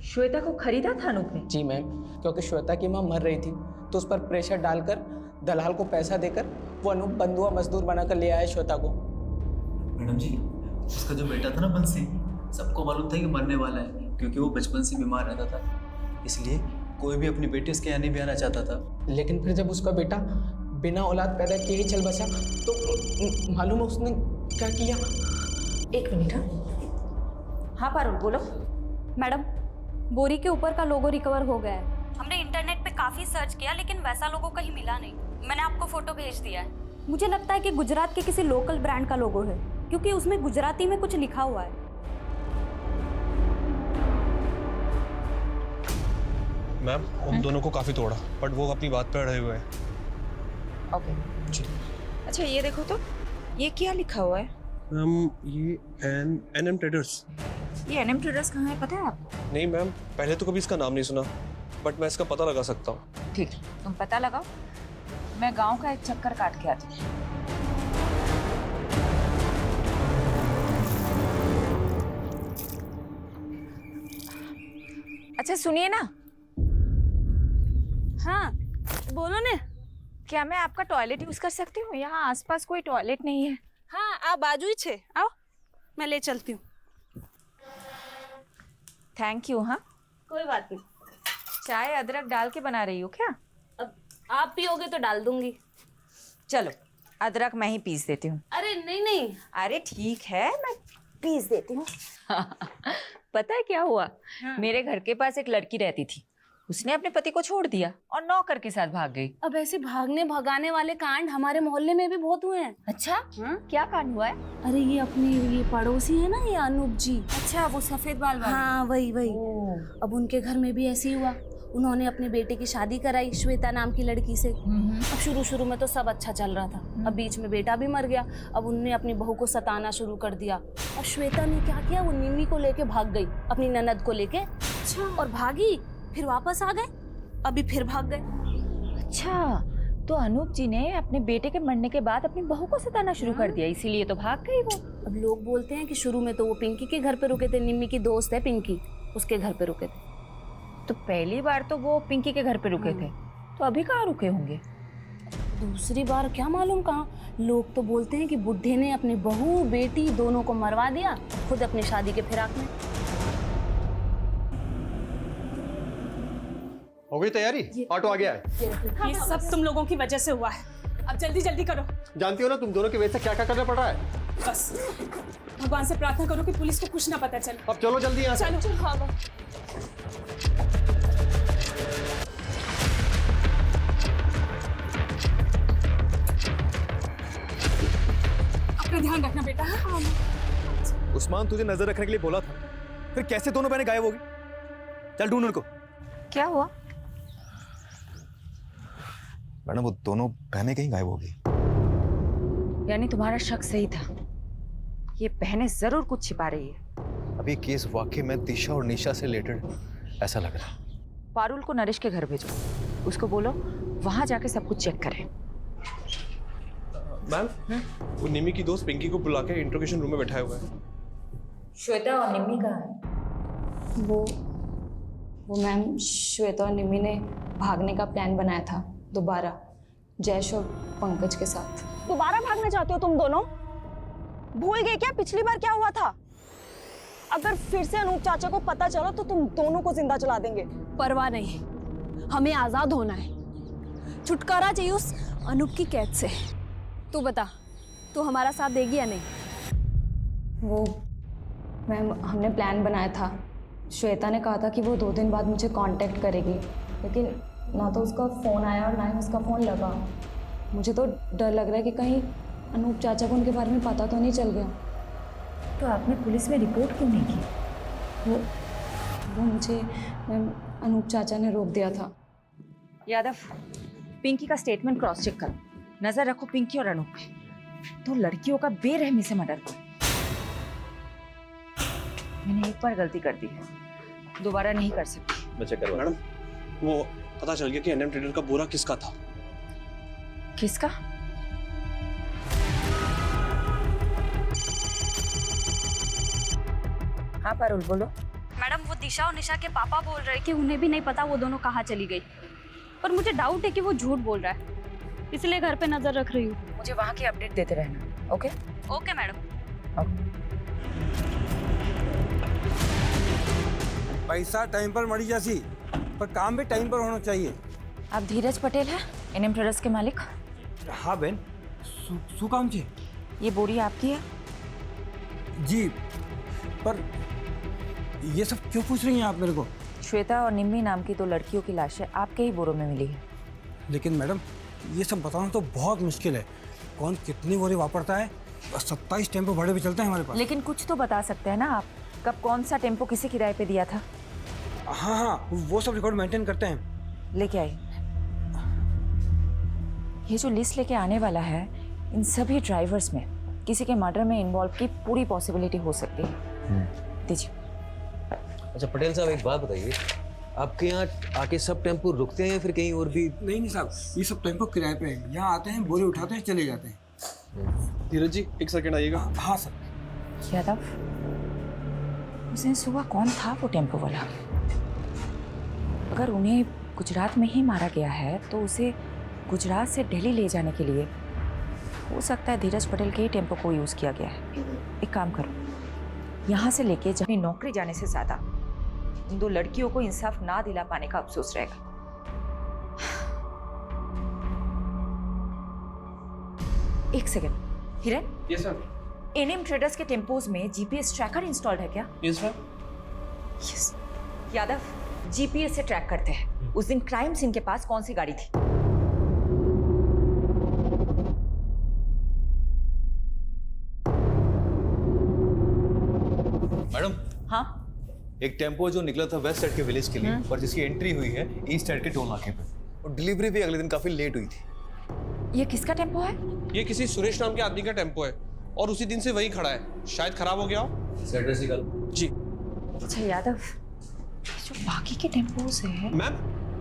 [SPEAKER 1] श्वेता को खरीदा था अनूप ने?
[SPEAKER 24] जी मैम, क्योंकि श्वेता की माँ मर रही थी तो उस पर प्रेशर डालकर दलाल को पैसा देकर वो अनूप बंधुआ मजदूर बनाकर ले आया श्वेता को।
[SPEAKER 23] मैडम जी, उसका जो बेटा था ना बंसी, सबको मालूम था कि मरने वाला है, क्योंकि वो बचपन से बीमार रहता था। इसलिए कोई भी अपनी बेटी उसके यहाँ नहीं भी आना चाहता था।
[SPEAKER 24] लेकिन फिर जब उसका बेटा बिना औलाद पैदा किए ही चल बसा तो मालूम है उसने क्या किया?
[SPEAKER 1] एक मिनट। हाँ पारुल बोलो।
[SPEAKER 8] मैडम, बोरी के ऊपर का लोगो रिकवर हो गया है। हमने इंटरनेट पे काफी सर्च किया लेकिन वैसा लोगो कहीं मिला नहीं। मैंने आपको फोटो भेज दिया है। मुझे लगता है कि गुजरात के किसी लोकल ब्रांड का लोगो है, क्योंकि उसमें गुजराती में कुछ लिखा हुआ है।
[SPEAKER 9] मैम, उन दोनों को काफी तोड़ा, बट वो अपनी बात पे अड़े हुए हैं।
[SPEAKER 1] ओके अच्छा ये देखो तो, ये क्या लिखा हुआ है?
[SPEAKER 9] ये एनएम ट्रेडर्स।
[SPEAKER 1] ये एनएम ट्रेडर्स कहाँ है पता है आपको?
[SPEAKER 9] नहीं मैम, पहले तो कभी इसका नाम नहीं सुना, बट मैं इसका पता लगा सकता हूँ।
[SPEAKER 1] ठीक, तुम पता लगाओ, मैं गांव का एक चक्कर काट के आती हूँ। अच्छा सुनिए ना।
[SPEAKER 8] हाँ बोलो ने।
[SPEAKER 1] क्या मैं आपका टॉयलेट यूज कर सकती हूँ? यहाँ आसपास कोई टॉयलेट नहीं है।
[SPEAKER 8] हाँ आ बाजू ही छे, आओ मैं ले चलती हूँ।
[SPEAKER 1] Thank you. हाँ
[SPEAKER 8] कोई बात नहीं।
[SPEAKER 1] चाय अदरक डाल के बना रही हो क्या?
[SPEAKER 8] अब आप पियोगे तो डाल दूंगी।
[SPEAKER 1] चलो अदरक मैं ही पीस देती हूँ।
[SPEAKER 8] अरे नहीं नहीं।
[SPEAKER 1] अरे ठीक है मैं पीस देती हूँ। पता है क्या हुआ? मेरे घर के पास एक लड़की रहती थी, उसने अपने पति को छोड़ दिया और नौकर के साथ भाग गई।
[SPEAKER 8] अब ऐसे भागने भगाने वाले कांड हमारे मोहल्ले में भी बहुत हुए हैं।
[SPEAKER 1] अच्छा क्या कांड हुआ है?
[SPEAKER 8] अरे ये अपने ये पड़ोसी है ना, ये अनूप जी।
[SPEAKER 1] अच्छा वो सफेद बाल वाले?
[SPEAKER 8] हाँ वही वही। अब उनके घर में भी ऐसे ही हुआ। उन्होंने अपने बेटे की शादी कराई श्वेता नाम की लड़की से। अब शुरू शुरू में तो सब अच्छा चल रहा था, अब बीच में बेटा भी मर गया। अब उनने अपनी बहू को सताना शुरू कर दिया। अब श्वेता ने क्या किया, वो निम्मी को लेके भाग गई, अपनी ननद को लेके। अच्छा। और भागी, फिर वापस आ गए, अभी फिर भाग गए।
[SPEAKER 1] अच्छा तो अनूप जी ने अपने बेटे के मरने के बाद अपनी बहू को सताना शुरू कर दिया, इसीलिए तो भाग गई वो।
[SPEAKER 8] अब लोग बोलते हैं कि शुरू में तो वो पिंकी के घर पे रुके थे, निम्मी की दोस्त है पिंकी, उसके घर पे रुके थे।
[SPEAKER 1] तो पहली बार तो वो पिंकी के घर पे रुके थे, तो अभी कहाँ रुके होंगे?
[SPEAKER 8] दूसरी बार क्या मालूम कहाँ। लोग तो बोलते हैं कि बुढ़े ने अपनी बहू बेटी दोनों को मरवा दिया, खुद अपनी शादी के फिराक में।
[SPEAKER 6] हो गई तैयारी? ऑटो आ गया है।
[SPEAKER 10] ये सब तुम लोगों की वजह से हुआ है। अब जल्दी जल्दी करो।
[SPEAKER 6] जानती हो ना तुम दोनों की वजह से क्या क्या करना पड़ रहा है।
[SPEAKER 10] बस भगवान से प्रार्थना करो कि पुलिस को कुछ ना पता चले।
[SPEAKER 6] अब चलो जल्दी यहाँ से।
[SPEAKER 10] चलो हाँ। अपना ध्यान रखना बेटा।
[SPEAKER 11] उस्मान तुझे नजर रखने के लिए बोला था, फिर कैसे दोनों बहनें गायब हो गई? चल ढूंढ उनको।
[SPEAKER 1] क्या हुआ?
[SPEAKER 11] मैडम वो दोनों बहनें कहीं गायब हो गई।
[SPEAKER 1] यानी तुम्हारा शक सही था, ये बहनें जरूर कुछ छिपा रही है।
[SPEAKER 11] अभी केस वाकई में दिशा और निशा से रिलेटेड ऐसा लग रहा है।
[SPEAKER 1] पारुल को नरेश के घर भेजो, उसको बोलो वहां जाके सब कुछ चेक करे।
[SPEAKER 9] मैम, वो निमी की दोस्त पिंकी को बुला के इंट्रोगेशन रूम में बैठाया हुआ है।
[SPEAKER 1] श्वेता और निम्मी कहाँ है?
[SPEAKER 5] वो मैम, श्वेता और निम्मी ने भागने का प्लान बनाया था दोबारा, जयेश और पंकज के साथ।
[SPEAKER 21] दोबारा भागना चाहते हो तुम दोनों? भूल गए क्या पिछली बार क्या हुआ था? अगर फिर से अनूप चाचा को पता चला तो तुम दोनों को जिंदा जला देंगे।
[SPEAKER 5] परवाह नहीं, हमें आजाद होना है, छुटकारा चाहिए उस अनूप की कैद से। तू बता, तू हमारा साथ देगी या नहीं? वो मैम, हमने प्लान बनाया था, श्वेता ने कहा था कि वो 2 दिन बाद मुझे कांटेक्ट करेगी, लेकिन ना तो उसका फ़ोन आया और ना ही उसका फ़ोन लगा। मुझे तो डर लग रहा है कि कहीं अनूप चाचा को उनके बारे में पता तो नहीं चल गया।
[SPEAKER 1] तो आपने पुलिस में रिपोर्ट क्यों नहीं की?
[SPEAKER 5] वो मुझे मैम अनूप चाचा ने रोक दिया था।
[SPEAKER 1] यादव, पिंकी का स्टेटमेंट क्रॉस चेक करो। नजर रखो पिंकी और अनूप पे। तो लड़कियों का बेरहमी से मर्डर हुआ। मैंने एक बार गलती कर दी है, दोबारा नहीं कर सकती।
[SPEAKER 9] मैं चेक करवा। मैडम, वो पता चल गया कि एनएम ट्रेडर का बोरा किसका था।
[SPEAKER 1] किसका? हाँ पारुल बोलो।
[SPEAKER 8] मैडम, वो दिशा और निशा के पापा बोल रहे कि उन्हें भी नहीं पता वो दोनों कहाँ चली गई, पर मुझे डाउट है कि वो झूठ बोल रहा है, इसलिए घर पे नजर रख रही हूँ।
[SPEAKER 1] मुझे वहाँ की अपडेट देते रहना। Okay
[SPEAKER 8] okay madam.
[SPEAKER 7] पैसा टाइम पर मरी जासी, पर काम भी टाइम पर होना चाहिए।
[SPEAKER 1] आप धीरज पटेल है, एनएम ट्रेडर्स के मालिक?
[SPEAKER 7] हाँ बहन, शू काम छे?
[SPEAKER 1] ये बोरी आपकी है?
[SPEAKER 7] जी, पर ये सब क्यों पूछ रही हैं आप मेरे को?
[SPEAKER 1] श्वेता और निम्मी नाम की 2 लड़कियों की लाशें आपके ही बोरों में मिली है।
[SPEAKER 7] लेकिन मैडम, ये सब बताना तो बहुत मुश्किल है। कौन कितनी बोरी वापरता है? 27 टेम्पो भाड़े पे चलते हैं हमारे पास।
[SPEAKER 1] लेकिन कुछ तो बता सकते हैं ना आप, कब कौन सा टेम्पो किसे किराए पे दिया था?
[SPEAKER 7] हाँ, वो सब रिकॉर्ड मेंटेन करते हैं।
[SPEAKER 1] लेके आइए। ये जो लिस्ट लेके आने वाला है, इन सभी ड्राइवर्स में किसी के मर्डर में इन्वॉल्व की पूरी पॉसिबिलिटी हो सकती है। दीजिए।
[SPEAKER 11] अच्छा पटेल साहब, एक बात बताइए, आपके यहाँ आके सब टेम्पो रुकते हैं या फिर कहीं और भी?
[SPEAKER 7] नहीं साहब, ये सब टेम्पो किराए पे हैं। यहाँ आते हैं, बोरे उठाते हैं, चले जाते हैं।
[SPEAKER 9] धीरज जी, एक सेकंड आइएगा।
[SPEAKER 7] हाँ सर।
[SPEAKER 1] यादव, उस दिन सुबह कौन था वो टेम्पो वाला? अगर उन्हें गुजरात में ही मारा गया है तो उसे गुजरात से दिल्ली ले जाने के लिए हो सकता है धीरज पटेल के ही टेम्पो को यूज़ किया गया है। एक काम करो, यहाँ से लेके जब नौकरी जाने से ज़्यादा इन 2 लड़कियों को इंसाफ ना दिला पाने का अफसोस रहेगा। एक सेकेंड, हिरन।
[SPEAKER 9] Yes sir.
[SPEAKER 1] एनएम ट्रेडर्स के टेम्पोज में जीपीएस ट्रैकर इंस्टॉल्ड है क्या?
[SPEAKER 9] Yes sir.
[SPEAKER 1] Yes. Yadav, GPS से ट्रैक करते हैं उस दिन क्राइम सीन के पास कौन सी गाड़ी थी।
[SPEAKER 11] मैडम।
[SPEAKER 1] हाँ,
[SPEAKER 11] एक टेम्पो जो निकला था वेस्ट साइड के विलेज के लिए, पर जिसकी एंट्री हुई है ईस्ट साइड के टोल नाके पे, और डिलीवरी भी अगले दिन काफी लेट हुई थी।
[SPEAKER 1] ये किसका टेम्पो है?
[SPEAKER 9] ये किसी सुरेश नाम के आदमी का टेम्पो है और उसी दिन से वही खड़ा है। शायद खराब हो गया हो।
[SPEAKER 11] सैटरडे से कल।
[SPEAKER 9] जी।
[SPEAKER 1] अच्छा यादव, जो बाकी के टेम्पोज है।
[SPEAKER 9] मैम,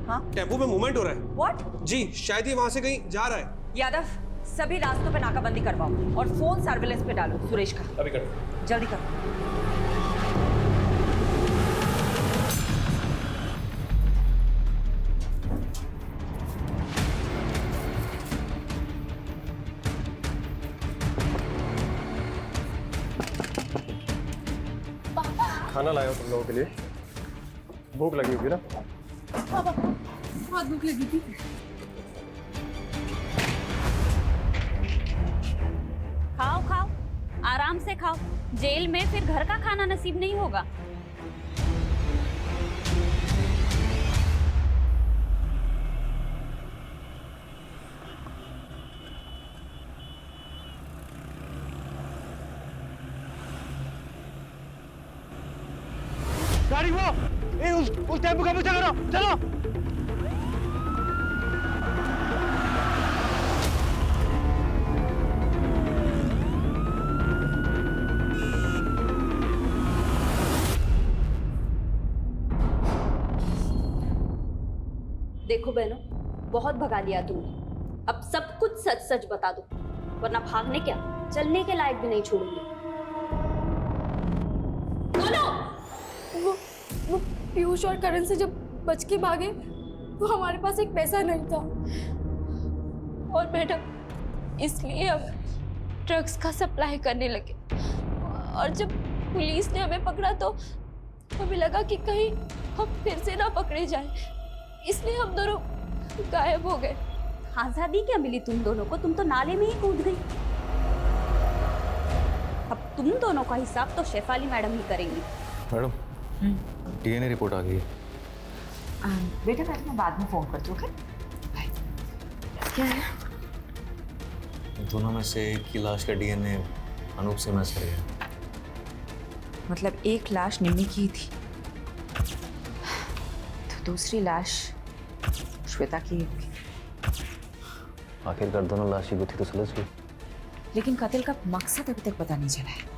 [SPEAKER 1] हाँ,
[SPEAKER 9] टेम्पो में मूवमेंट हो रहा है।
[SPEAKER 1] व्हाट?
[SPEAKER 9] जी, शायद ये वहां से कहीं जा रहा है।
[SPEAKER 1] यादव, सभी रास्तों पे नाकाबंदी करवाओ और फोन सर्विलेंस पे डालो सुरेश का।
[SPEAKER 11] अभी करो।
[SPEAKER 1] जल्दी करो।
[SPEAKER 20] खाना लाया हूं तुम लोगों के लिए। भूख लगी होगी ना?
[SPEAKER 8] पापा, बहुत भूख लगी थी। खाओ खाओ, आराम से खाओ। जेल में फिर घर का खाना नसीब नहीं होगा।
[SPEAKER 18] गाड़ी वो उस टेम्पो का पीछा करो, चलो।
[SPEAKER 8] देखो बहनों, बहुत भगा लिया तुमने। अब सब कुछ सच सच बता दो, वरना भागने क्या, चलने के लायक भी नहीं छोड़ूंगी। बोलो।
[SPEAKER 5] वो पीयूष और करण से जब बच के भागे तो हमारे पास एक पैसा नहीं था, और मैडम इसलिए हम ड्रग्स का सप्लाई करने लगे। और जब पुलिस ने हमें पकड़ा तो हमें लगा कि कहीं हम फिर से ना पकड़े जाएं, इसलिए हम दोनों गायब हो गए।
[SPEAKER 8] आजादी क्या मिली तुम दोनों को? तुम तो नाले में ही कूद गई। अब तुम दोनों का हिसाब तो शेफाली मैडम ही करेंगी।
[SPEAKER 11] मैडम, डीएनए रिपोर्ट आ गई है।
[SPEAKER 1] बेटा मैं तुम्हें बाद में फोन करती हूँ। क्या है?
[SPEAKER 11] दोनों में से एक की लाश का डीएनए अनूप से मैच कर गया।
[SPEAKER 1] मतलब एक लाश निम्मी की ही थी, तो दूसरी लाश श्वेता की।
[SPEAKER 11] आखिरकार दोनों लाश की गुत्थी तो सुलझ गई।
[SPEAKER 1] लेकिन कत्ल का मकसद अभी तक पता नहीं चला है।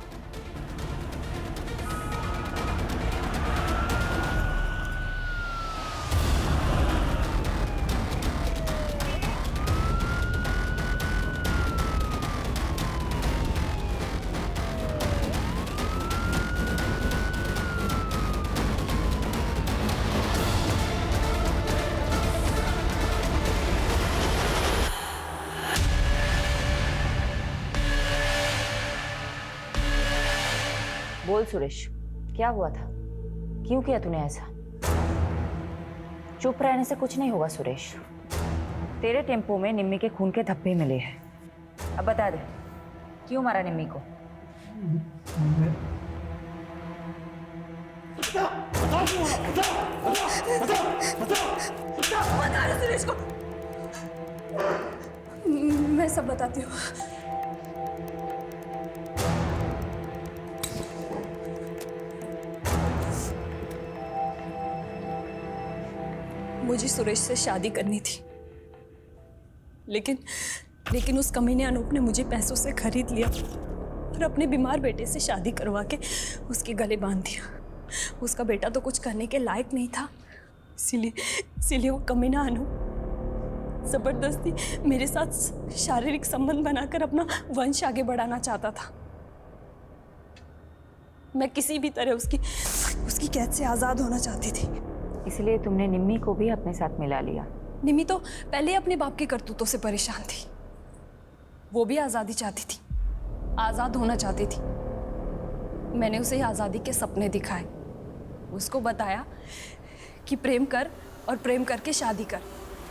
[SPEAKER 1] बोल सुरेश, क्या हुआ था? क्यों किया तूने ऐसा? चुप रहने से कुछ नहीं होगा सुरेश। तेरे टेम्पो में निम्मी के खून के धब्बे मिले हैं। अब बता दे, क्यों मारा निम्मी को?
[SPEAKER 5] बता रहे सुरेश को। मैं सब बताती हूँ। मुझे सुरेश से शादी करनी थी, लेकिन उस कमीने अनूप ने मुझे पैसों से खरीद लिया और अपने बीमार बेटे से शादी करवा के उसके गले बांध दिया। उसका बेटा तो कुछ करने के लायक नहीं था, इसीलिए वो कमीना अनूप जबरदस्ती मेरे साथ शारीरिक संबंध बनाकर अपना वंश आगे बढ़ाना चाहता था। मैं किसी भी तरह उसकी कैद से आज़ाद होना चाहती थी।
[SPEAKER 1] इसलिए तुमने निम्मी को भी अपने साथ मिला लिया?
[SPEAKER 5] निम्मी तो पहले अपने बाप की करतूतों से परेशान थी। वो भी आज़ादी चाहती थी, आज़ाद होना चाहती थी। मैंने उसे आज़ादी के सपने दिखाए, उसको बताया कि प्रेम कर और प्रेम करके शादी कर,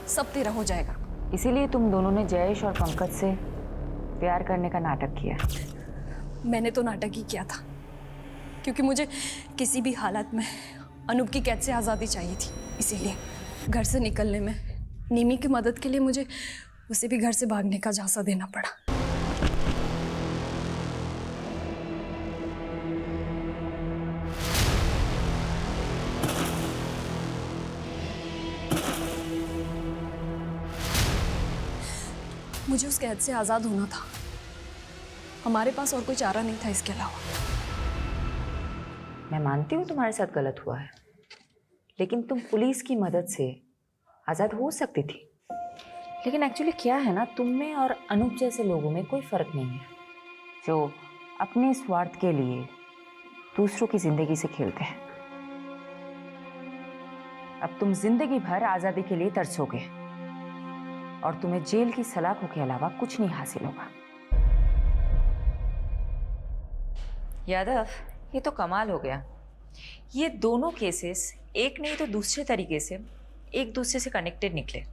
[SPEAKER 5] सब तेरा हो जाएगा।
[SPEAKER 1] इसीलिए तुम दोनों ने जयेश और पंकज से प्यार करने का नाटक किया?
[SPEAKER 5] मैंने तो नाटक ही किया था, क्योंकि मुझे किसी भी हालत में अनूप की कैद से आज़ादी चाहिए थी। इसीलिए घर से निकलने में निम्मी की मदद के लिए मुझे उसे भी घर से भागने का झांसा देना पड़ा। मुझे उस कैद से आज़ाद होना था। हमारे पास और कोई चारा नहीं था इसके अलावा।
[SPEAKER 1] मैं मानती हूँ तुम्हारे साथ गलत हुआ है, लेकिन तुम पुलिस की मदद से आज़ाद हो सकती थी। लेकिन एक्चुअली क्या है ना, तुम में और अनूप जैसे लोगों में कोई फ़र्क नहीं है, जो अपने स्वार्थ के लिए दूसरों की ज़िंदगी से खेलते हैं। अब तुम जिंदगी भर आज़ादी के लिए तरसोगे और तुम्हें जेल की सलाखों के अलावा कुछ नहीं हासिल होगा। यादव, ये तो कमाल हो गया। ये दोनों केसेस एक नहीं तो दूसरे तरीके से एक दूसरे से कनेक्टेड निकले।